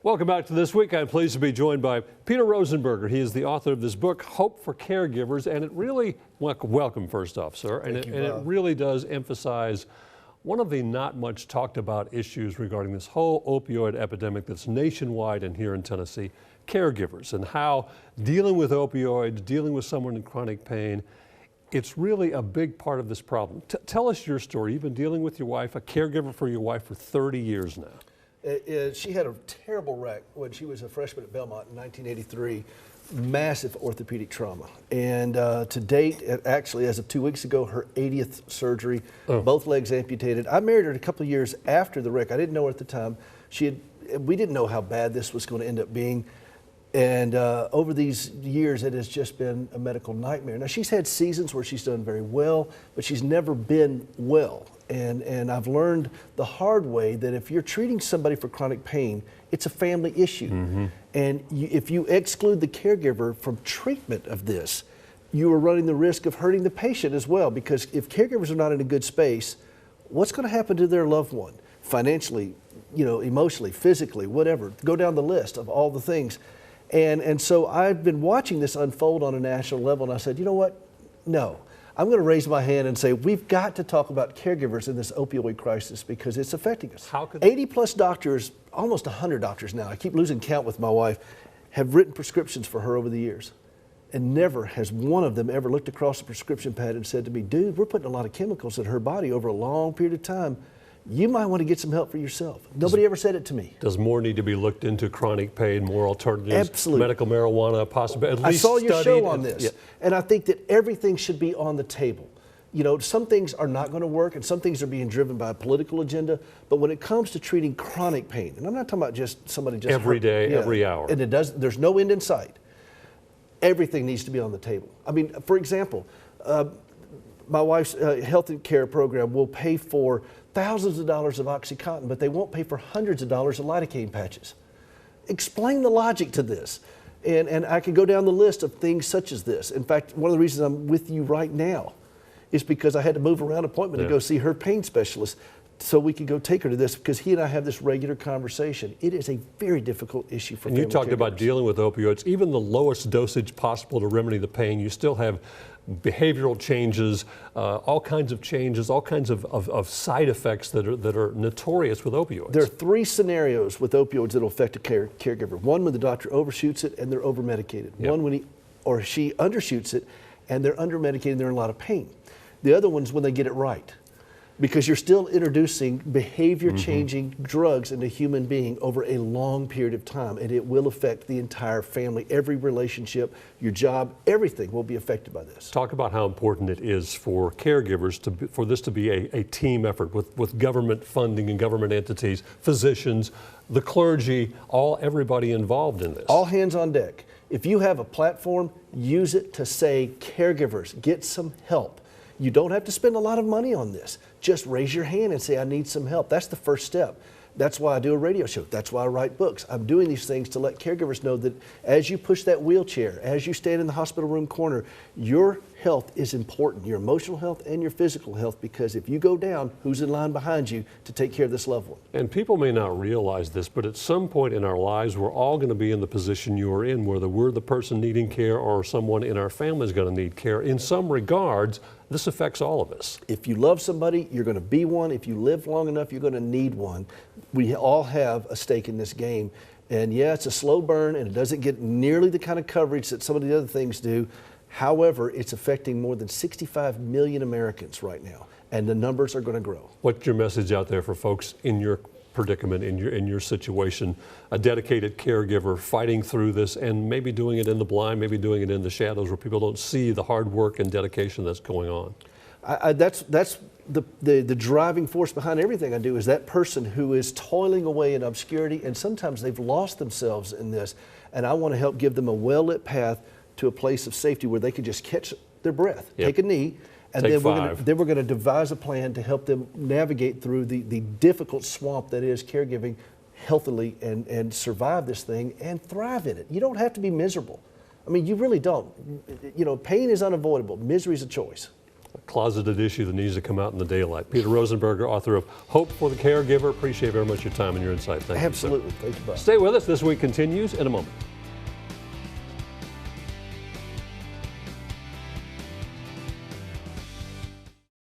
Welcome back to This Week. I'm pleased to be joined by Peter Rosenberger. He is the author of this book, Hope for Caregivers, and it really, welcome first off, sir, and it really does emphasize one of the not much talked about issues regarding this whole opioid epidemic that's nationwide and here in Tennessee, caregivers, and how dealing with opioids, dealing with someone in chronic pain, it's really a big part of this problem. Tell us your story. You've been dealing with your wife, a caregiver for your wife for 30 years now. She had a terrible wreck when she was a freshman at Belmont in 1983, massive orthopedic trauma. And to date, actually as of 2 weeks ago, her 80th surgery, both legs amputated. I married her a couple of years after the wreck. I didn't know her at the time. We didn't know how bad this was going to end up being. And over these years, it has just been a medical nightmare. Now, she's had seasons where she's done very well, but she's never been well. And I've learned the hard way that if you're treating somebody for chronic pain, it's a family issue. And if you exclude the caregiver from treatment of this, you are running the risk of hurting the patient as well, because if caregivers are not in a good space, what's going to happen to their loved one? Financially, emotionally, physically, whatever. Go down the list of all the things. And so I've been watching this unfold on a national level, and I said, you know what? No. I'm going to raise my hand and say we've got to talk about caregivers in this opioid crisis because it's affecting us. 80 plus doctors, almost 100 doctors now, I keep losing count with my wife, have written prescriptions for her over the years. And never has one of them ever looked across the prescription pad and said to me, dude, we're putting a lot of chemicals in her body over a long period of time. You might want to get some help for yourself. Nobody ever said it to me. Does more need to be looked into chronic pain, more alternatives? Absolutely. Medical marijuana, possibly at least I saw your studied. show on this, and I think that everything should be on the table. Some things are not going to work, and some things are being driven by a political agenda. But when it comes to treating chronic pain, and I'm not talking about just somebody just every day, every hour, and there's no end in sight. Everything needs to be on the table. I mean, for example, my wife's health and care program will pay for thousands of dollars of OxyContin, but they won't pay for hundreds of dollars of lidocaine patches. Explain the logic to this. And I could go down the list of things such as this. In fact, one of the reasons I'm with you right now is because I had to move around appointment to go see her pain specialist so we could go take her to this, because he and I have this regular conversation. It is a very difficult issue for family caregivers. And you talked about dealing with opioids, even the lowest dosage possible to remedy the pain, you still have behavioral changes, all kinds of changes, all kinds of side effects that are notorious with opioids. There are three scenarios with opioids that will affect a caregiver. One, when the doctor overshoots it and they're over-medicated. One, when he or she undershoots it and they're under-medicated and they're in a lot of pain. The other one's when they get it right, because you're still introducing behavior-changing drugs into a human being over a long period of time, and it will affect the entire family, every relationship, your job, everything will be affected by this. Talk about how important it is for caregivers for this to be a team effort with government funding and government entities, physicians, the clergy, everybody involved in this. All hands on deck. If you have a platform, use it to say, caregivers, get some help. You don't have to spend a lot of money on this. Just raise your hand and say, I need some help. That's the first step. That's why I do a radio show. That's why I write books. I'm doing these things to let caregivers know that as you push that wheelchair, as you stand in the hospital room corner, your health is important, your emotional health and your physical health, because if you go down, who's in line behind you to take care of this loved one? And people may not realize this, but at some point in our lives, we're all going to be in the position you are in, whether we're the person needing care or someone in our family is going to need care. In some regards, this affects all of us. If you love somebody, you're going to be one. If you live long enough, you're going to need one. We all have a stake in this game. And yeah, it's a slow burn, and it doesn't get nearly the kind of coverage that some of the other things do. However, it's affecting more than 65 million Americans right now, and the numbers are going to grow. What's your message out there for folks in your predicament, in your situation, a dedicated caregiver fighting through this and maybe doing it in the blind, maybe doing it in the shadows where people don't see the hard work and dedication that's going on? That's the driving force behind everything I do, is that person who is toiling away in obscurity, and sometimes they've lost themselves in this, and I want to help give them a well-lit path to a place of safety where they can just catch their breath, take a knee, and then we're going to devise a plan to help them navigate through the difficult swamp that is caregiving healthily and survive this thing and thrive in it. You don't have to be miserable. I mean, you really don't. Pain is unavoidable. Misery is a choice. closeted issue that needs to come out in the daylight. Peter Rosenberger, author of Hope for the Caregiver. Appreciate very much your time and your insight. Thank you. Absolutely. Thank you, Bob. Stay with us. This week continues in a moment.